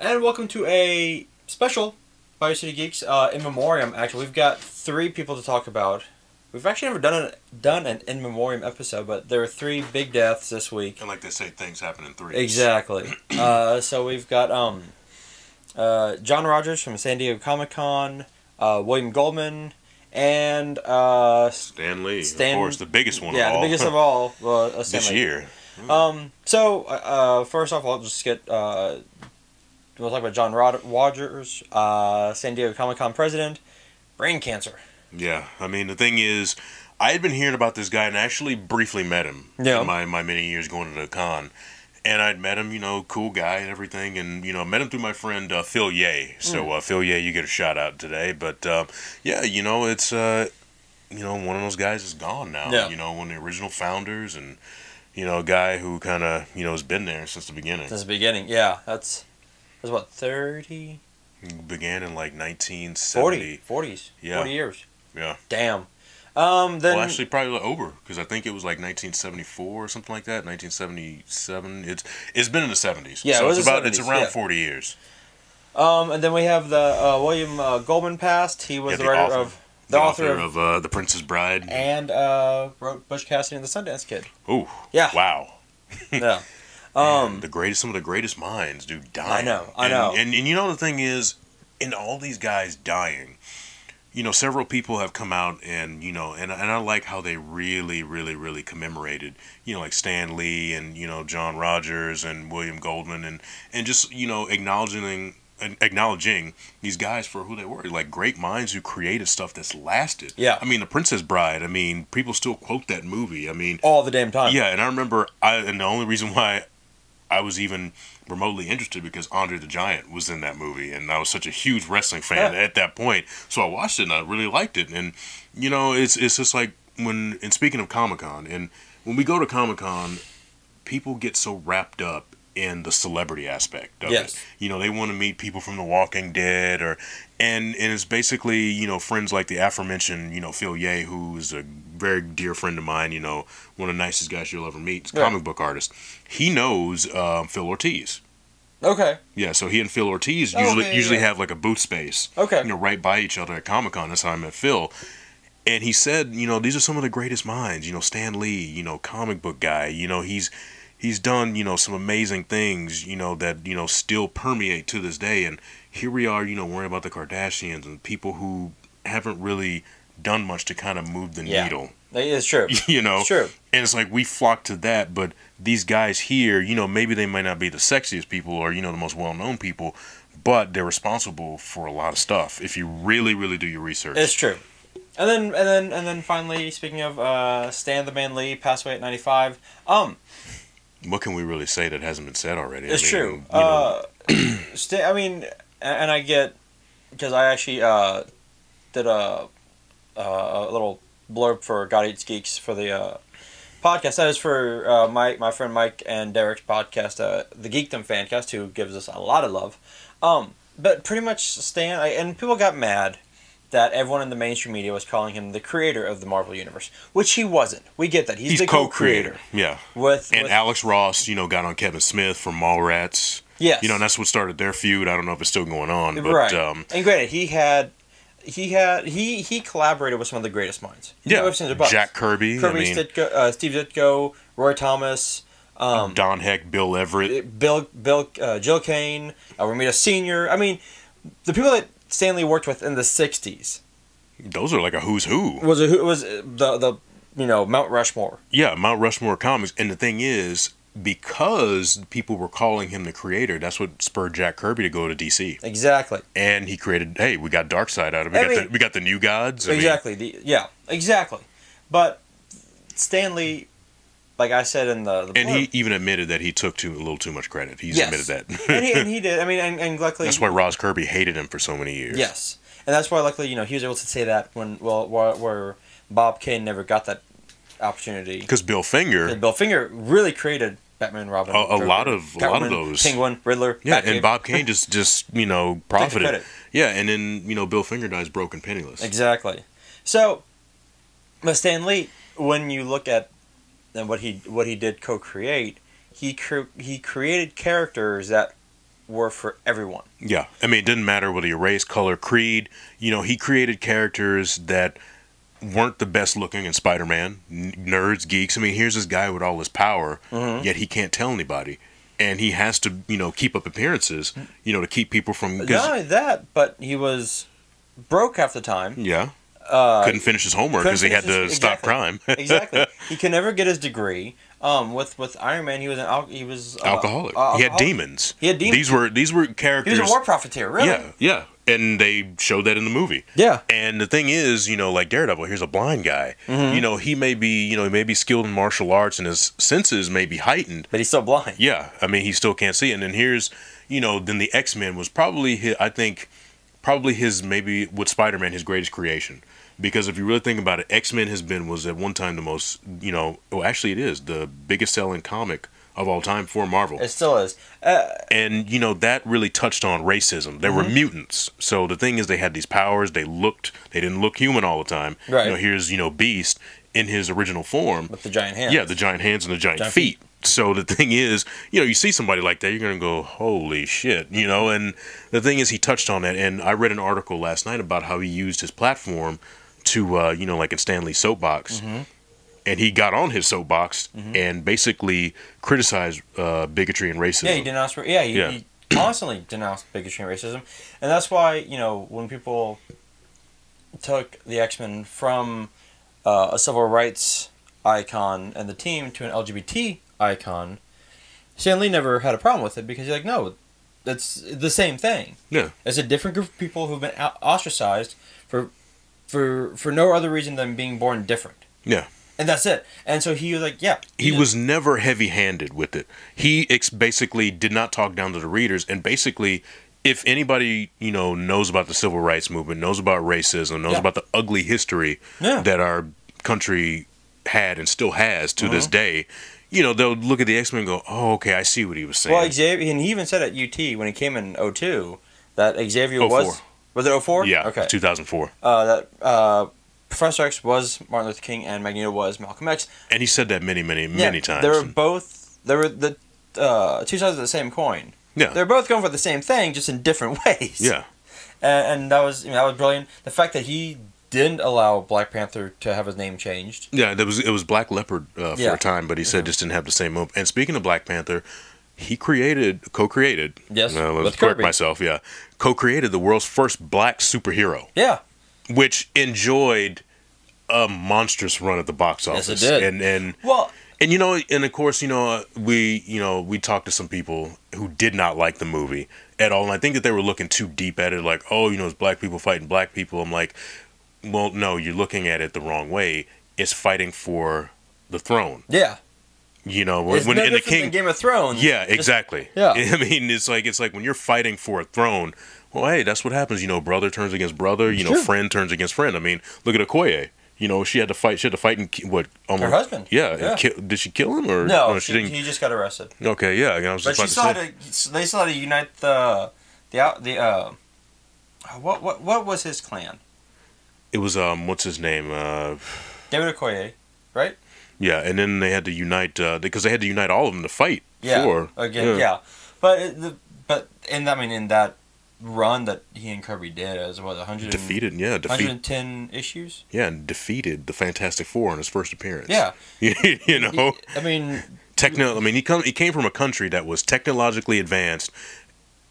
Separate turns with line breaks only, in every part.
And welcome to a special Bio City Geeks In Memoriam. Actually, we've got 3 people to talk about. We've actually never done an In Memoriam episode, but there were 3 big deaths this week.
And like they say, things happen in threes.
Exactly. So we've got John Rogers from San Diego Comic-Con, William Goldman, and
Stan Lee, of course, the biggers one of all.
Yeah, the biggest of all.
This year.
So first off, I'll just get... we'll talk about John Rogers, San Diego Comic-Con president, brain cancer.
Yeah, I mean, the thing is, I had been hearing about this guy and actually briefly met him in my many years going to the con. And I'd met him, cool guy and everything, and, met him through my friend Phil Ye. So, Phil Ye, you get a shout out today. But, yeah, it's, one of those guys is gone now. Yeah. One of the original founders and, a guy who kind of, has been there since the beginning.
Since the beginning, yeah. That's what, 30?
Began in like 1970.
40s. Yeah. 40 years.
Yeah.
Damn.
Well, actually, probably over, because I think it was like 1974 or something like that. 1977. It's been in the 70s.
Yeah,
so
it's
around 40 years.
And then we have the William Goldman passed. He was the author
of The Princess Bride,
and wrote Butch Cassidy and the Sundance Kid.
Oh,
yeah,
wow.
Yeah.
Some of the greatest minds do die.
I know.
And the thing is, in all these guys dying, several people have come out and, and I like how they really, really, really commemorated, like Stan Lee and, John Rogers and William Goldman and just, acknowledging these guys for who they were, like great minds who created stuff that's lasted.
Yeah.
I mean, The Princess Bride, people still quote that movie.
All the damn time.
Yeah, and I remember, and the only reason why I was even remotely interested because Andre the Giant was in that movie, and I was such a huge wrestling fan at that point. So I watched it and I really liked it. And it's just like and speaking of Comic-Con, and when we go to Comic-Con, people get so wrapped up in the celebrity aspect of it. They want to meet people from The Walking Dead and it's basically, friends like the aforementioned, Phil Ye, who is a very dear friend of mine, one of the nicest guys you'll ever meet, comic book artist. He knows Phil Ortiz.
Okay.
Yeah, so he and Phil Ortiz usually have like a booth space.
Okay.
Right by each other at Comic-Con. That's how I met Phil. And he said, these are some of the greatest minds. Stan Lee, comic book guy. He's done, some amazing things, that, still permeate to this day. And here we are, worrying about the Kardashians and people who haven't really done much to kind of move the needle.
It's true.
It's true. And it's like we flock to that, but these guys here, maybe they might not be the sexiest people or, the most well-known people, but they're responsible for a lot of stuff if you really, really do your research.
It's true. And then finally, speaking of Stan the Man Lee, passed away at 95.
What can we really say that hasn't been said already?
It's true. And I get, because I actually did a little blurb for God Eats Geeks for the podcast. That is for my friend Mike and Derek's podcast, the Geekdom Fancast, who gives us a lot of love. But pretty much Stan, and people got mad that everyone in the mainstream media was calling him the creator of the Marvel Universe, which he wasn't. We get that. He's the co-creator.
Yeah. With Alex Ross, got on Kevin Smith from Mallrats.
Yes.
And that's what started their feud. I don't know if it's still going on. But,
right. And granted, he collaborated with some of the greatest minds.
Jack Kirby.
Steve Ditko, Roy Thomas.
Don Heck, Bill Everett.
Jill Kane, Romita Sr. The people that Stan Lee worked with in the 60s.
Those are like a who's who.
It was the Mount Rushmore. Yeah,
Mount Rushmore comics. And the thing is, because people were calling him the creator, that's what spurred Jack Kirby to go to DC.
Exactly.
And he created, hey, we got Darkseid out of it. We got the New Gods.
Exactly. Exactly. But Stan Lee, like I said in the
and he even admitted that he took a little too much credit. He's admitted that.
and he did. And luckily...
That's why Roz Kirby hated him for so many years.
Yes. And that's why, luckily, he was able to say that where Bob Kane never got that opportunity.
Because Bill Finger
really created Batman and Robin.
A lot of those.
Penguin, Riddler.
Yeah, and Bob Kane just profited. Yeah, and then, Bill Finger dies broke and penniless.
Exactly. So, but Stan Lee, when you look at what he did co-create, he created characters that were for everyone.
Yeah, I mean, it didn't matter whether you race, color, creed. You know, he created characters that weren't the best looking in Spider-Man. Nerds, geeks. I mean, here's this guy with all this power, yet he can't tell anybody. And he has to, you know, keep up appearances, you know, to keep people from...
Not only that, but he was broke half the time.
Yeah. Couldn't finish his homework because he had to stop crime.
Exactly. He could never get his degree. With Iron Man, he was
alcoholic. He had demons.
He had demons.
These were characters.
He was a war profiteer, really.
Yeah, yeah. And they showed that in the movie.
Yeah.
And the thing is, you know, like Daredevil, here's a blind guy. You know, he may be skilled in martial arts and his senses may be heightened,
but he's still blind.
Yeah. I mean, he still can't see. And then here's, you know, then the X-Men was probably his maybe with Spider-Man his greatest creation. Because if you really think about it, X-Men was at one time the most, you know, well, actually it is the biggest selling comic of all time for Marvel.
It still is.
And, you know, that really touched on racism. They were mutants. So the thing is, they had these powers. They didn't look human all the time.
Right.
You know, here's, you know, Beast in his original form.
With the giant hands.
Yeah, the giant hands and the giant feet. So the thing is, you know, you see somebody like that, you're going to go, holy shit, you know. And the thing is, he touched on that. And I read an article last night about how he used his platform to, you know, like in Stan Lee's soapbox. And he got on his soapbox and basically criticized bigotry and racism.
Yeah, he denounced. He constantly denounced bigotry and racism, and that's why, you know, when people took the X-Men from a civil rights icon and the team to an LGBT icon, Stan Lee never had a problem with it because he's like, no, that's the same thing.
Yeah,
it's a different group of people who've been ostracized for no other reason than being born different.
Yeah.
And that's it. And so he was like, yeah.
He was never heavy-handed with it. He basically did not talk down to the readers. And basically, if anybody, you know, knows about the civil rights movement, knows about racism, knows about the ugly history that our country had and still has to this day, you know, they'll look at the X-Men and go, oh, okay, I see what he was saying.
Well, Xavier, and he even said at UT when he came in 02 that Xavier was it 04?
Yeah,
okay.
2004.
That Professor X was Martin Luther King and Magneto was Malcolm X.
And he said that many times.
They were the two sides of the same coin.
Yeah.
They're both going for the same thing, just in different ways.
Yeah.
And that was brilliant. The fact that he didn't allow Black Panther to have his name changed.
Yeah, it was Black Leopard for a time, but he said just didn't have the same move. And speaking of Black Panther, he co-created.
Yes,
let's correct myself. Yeah, co-created the world's first black superhero.
Yeah.
Which enjoyed a monstrous run at the box office.
Yes, it did.
And you know, and of course, you know, we talked to some people who did not like the movie at all, and I think that they were looking too deep at it, like, oh, you know, it's black people fighting black people. I'm like, well, no, you're looking at it the wrong way. It's fighting for the throne.
Yeah.
You know,
it's
when
no
in the
King Game of Thrones.
Yeah, exactly.
Yeah.
I mean, it's like when you're fighting for a throne. Well, hey, that's what happens. You know, brother turns against brother. You know, friend turns against friend. I mean, look at Okoye. You know, she had to fight and what?
Her husband.
Yeah. Did she kill him or
no? She didn't. He just got arrested.
Okay, yeah. I was
but
just about to
say. They still had to unite what was his clan?
It was what's his name?
David Okoye, right?
Yeah, and then they had to unite because they had to unite all of them to fight.
Yeah. But in that run that he and Kirby did as 110 issues.
Yeah, and defeated the Fantastic Four on his first appearance.
Yeah.
You know.
He
came from a country that was technologically advanced,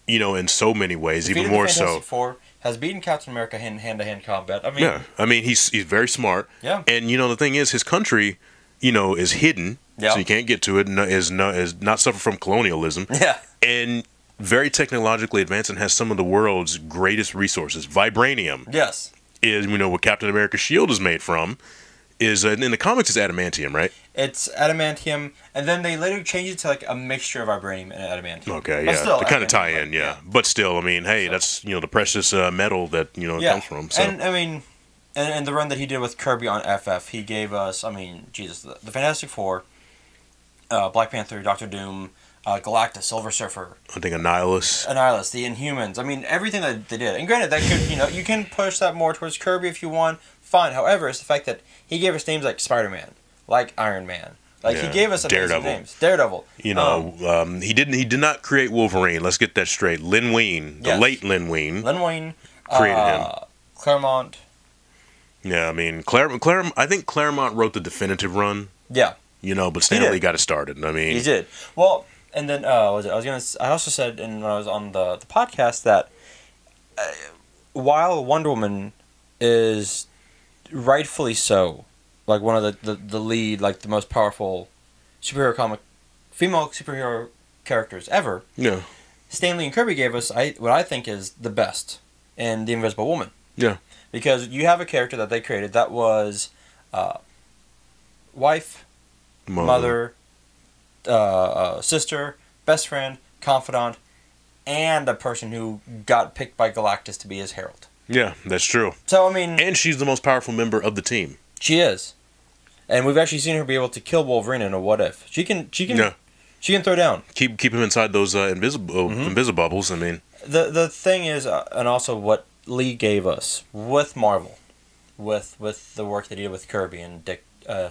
you know, in so many ways, even more so.
Fantastic Four has beaten Captain America in hand-to-hand combat.
He's very smart.
Yeah.
And you know the thing is, his country, you know, is hidden, so you can't get to it. Is not suffer from colonialism.
Yeah.
And very technologically advanced and has some of the world's greatest resources. Vibranium.
Yes.
Is, you know, what Captain America's shield is made from. Is in the comics it's adamantium, right?
It's adamantium, and then they later changed it to like a mixture of vibranium and adamantium.
Okay, yeah, to kind of tie in, yeah. But still, I mean, hey, that's, you know, the precious metal that, you know, it comes from. So.
And I mean, and the run that he did with Kirby on FF, he gave us, the Fantastic Four, Black Panther, Doctor Doom, Galactus, Silver Surfer.
I think Annihilus,
the Inhumans. I mean, everything that they did. And granted, that could, you know, you can push that more towards Kirby if you want. Fine. However, it's the fact that he gave us names like Spider-Man, like Iron Man, Like he gave us amazing names. Daredevil.
You know, he did not create Wolverine. Let's get that straight. Len Wein, the late Len Wein.
Len Wein
created him.
Claremont.
Yeah, I mean, I think Claremont wrote the definitive run.
Yeah.
You know, but Stanley got it started. I mean,
he did. Well, and then I also said when I was on the podcast that while Wonder Woman is rightfully so, like one of the lead, like the most powerful female superhero characters ever.
Yeah.
Stanley and Kirby gave us what I think is the best in the Invisible Woman.
Yeah.
Because you have a character that they created that was wife, mother, sister, best friend, confidant, and a person who got picked by Galactus to be his herald.
Yeah, that's true.
So I mean,
and she's the most powerful member of the team.
She is, and we've actually seen her be able to kill Wolverine in a What If. She can throw down.
Keep him inside those bubbles. I mean,
the thing is, and also what Lee gave us with Marvel, with the work that he did with Kirby and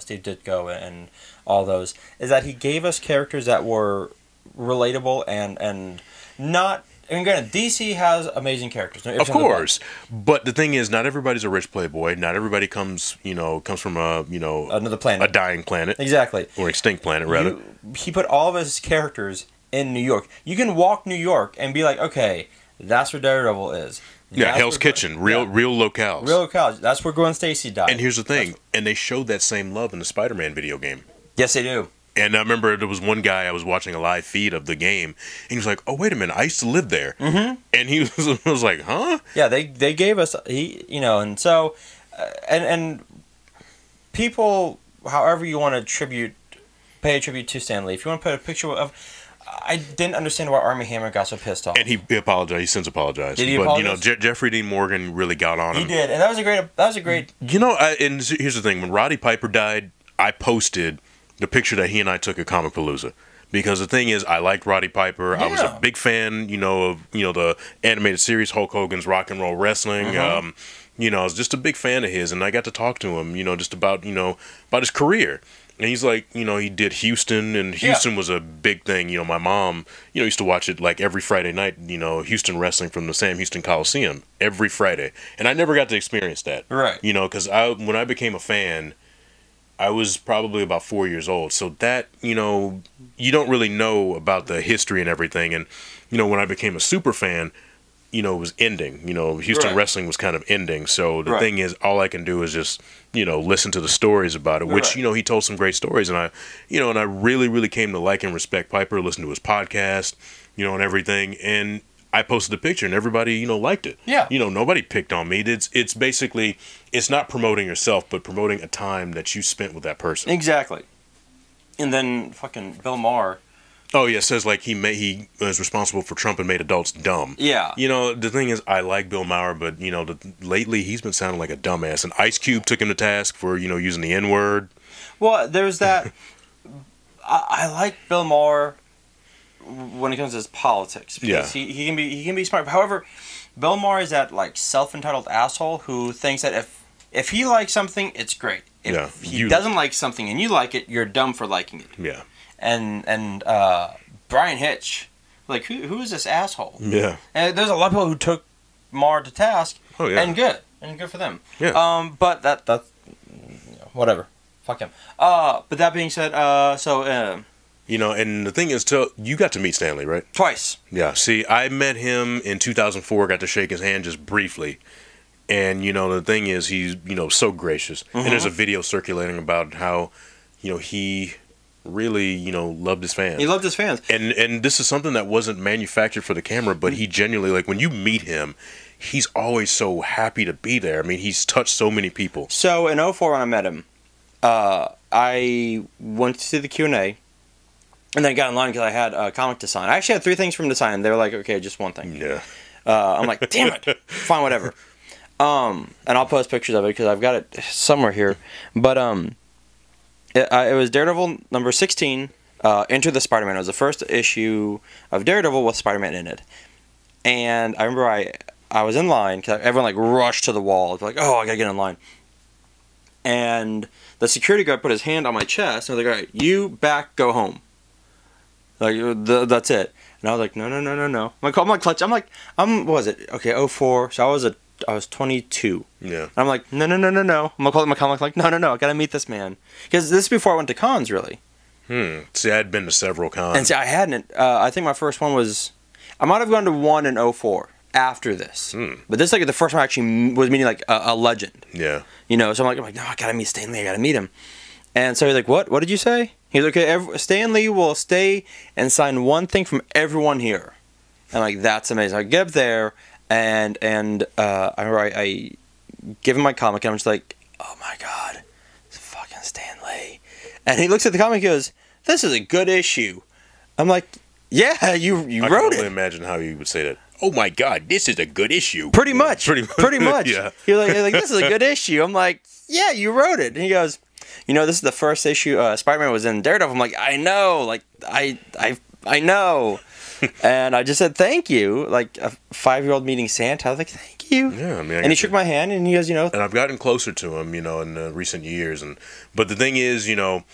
Steve Ditko and all those, is that he gave us characters that were relatable and not. I mean, granted, DC has amazing characters.
Of course, but the thing is, not everybody's a rich playboy. Not everybody comes from
another planet,
a dying planet,
exactly,
or extinct planet rather.
He put all of his characters in New York. You can walk New York and be like, okay, that's where Daredevil is.
Yeah, Hell's Kitchen, real locales.
Real locales. That's where Gwen Stacy died.
And here's the thing, and they showed that same love in the Spider-Man video game.
Yes, they do.
And I remember there was one guy, I was watching a live feed of the game, and he was like, "Oh, wait a minute, I used to live there."
Mm-hmm.
And he was like, "Huh?"
Yeah, they gave us and so and people, however you want to pay a tribute to Stan Lee. If you want to put a picture of. I didn't understand why Armie Hammer got so pissed off.
And he apologized. He since apologized.
Did he apologize?
Jeffrey Dean Morgan really got on him.
He did, and that was a great.
And here's the thing: when Roddy Piper died, I posted the picture that he and I took at Comicpalooza. Because the thing is, I liked Roddy Piper. Yeah. I was a big fan, of the animated series Hulk Hogan's Rock and Roll Wrestling. Mm-hmm. I was just a big fan of his, and I got to talk to him, just about his career. And he's like, he did Houston, and Houston was a big thing. My mom, used to watch it like every Friday night, Houston wrestling from the Sam Houston Coliseum every Friday. And I never got to experience that.
Right.
Because when I became a fan, I was probably about 4 years old. So that, you don't really know about the history and everything. And, when I became a super fan, it was ending. Houston wrestling was kind of ending. So the thing is, all I can do is just, listen to the stories about it, which, he told some great stories. And I really, really came to like and respect Piper, listen to his podcast, and everything. And I posted a picture and everybody, liked it.
Yeah.
Nobody picked on me. It's basically, it's not promoting yourself, but promoting a time that you spent with that person.
Exactly. And then fucking Bill Maher.
Oh yeah, says like he was responsible for Trump and made adults dumb.
Yeah.
The thing is, I like Bill Maher, but lately he's been sounding like a dumbass. And Ice Cube took him to task for using the N-word.
Well, there's that. I like Bill Maher when it comes to his politics because he can be smart. However, Bill Maher is that like self-entitled asshole who thinks that if he likes something, it's great. If he doesn't like something and you like it, you're dumb for liking it.
Yeah.
And Brian Hitch, like who is this asshole?
Yeah.
And there's a lot of people who took Maher to task.
Oh yeah.
And good for them.
Yeah.
But that's whatever. Fuck him. But that being said, and
the thing is, you got to meet Stanley, right?
Twice.
Yeah. See, I met him in 2004. Got to shake his hand just briefly. And the thing is, he's so gracious. Mm-hmm. And there's a video circulating about how he really loved his fans.
He loved his fans.
And this is something that wasn't manufactured for the camera, but he genuinely, like, when you meet him, he's always so happy to be there. I mean, he's touched so many people.
So in 2004 when I met him, I went to the Q&A and then got in line because I had a comic to sign. I actually had 3 things for him to sign. They were like, okay, just one thing.
Yeah.
I'm like, damn it. Fine, whatever. And I'll post pictures of it because I've got it somewhere here. But it was Daredevil number 16, Enter the Spider-Man. It was the first issue of Daredevil with Spider-Man in it. And I remember I was in line because everyone like rushed to the wall. It's like, oh, I gotta get in line. and the security guard put his hand on my chest, and I was like, all right, you back, go home. Like, that's it. And I was like, no. I'm like, clutch. What was it? Okay, 04. So I was 22.
Yeah.
And I'm like, no. I'm gonna call my comic like, no. I gotta meet this man. Because this is before I went to cons, really.
See, I'd been to several cons.
And see, I hadn't. I think my first one was, I might have gone to one in 04 after this. But this is like the first time I actually was meeting like a legend.
Yeah.
You know, so I'm like, no, I gotta meet Stan Lee. I gotta meet him. And so he's like, what? What did you say? He's like, okay, Stan Lee will stay and sign one thing from everyone here. And I'm like, that's amazing. I get up there, and I give him my comic, and I'm just like, oh my god, it's fucking Stan Lee. And he looks at the comic and goes, this is a good issue. I'm like, yeah, you wrote it. I can only
imagine how you would say that. Oh my god, this is a good issue.
Pretty much.
Yeah.
You're like, this is a good issue. I'm like, yeah, you wrote it. And he goes, you know, this is the first issue Spider-Man was in Daredevil. I'm like, I know. Like, I know. And I just said, thank you. Like a 5-year-old meeting Santa. I was like, thank you.
Yeah, I mean,
and he shook my hand, and he goes, you know.
And I've gotten closer to him, you know, in recent years. But the thing is, you know,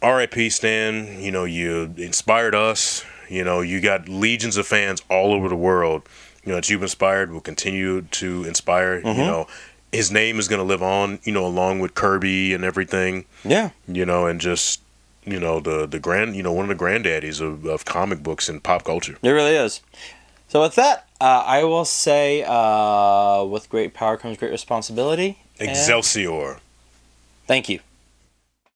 R.I.P. Stan, you know, you inspired us. You know, you got legions of fans all over the world, you know, that you've inspired, will continue to inspire. You know, his name is going to live on, you know, along with Kirby and everything.
Yeah.
You know, and just, you know, the grand, you know, one of the granddaddies of comic books and pop culture.
It really is. So with that, I will say, with great power comes great responsibility.
Excelsior.
Thank you.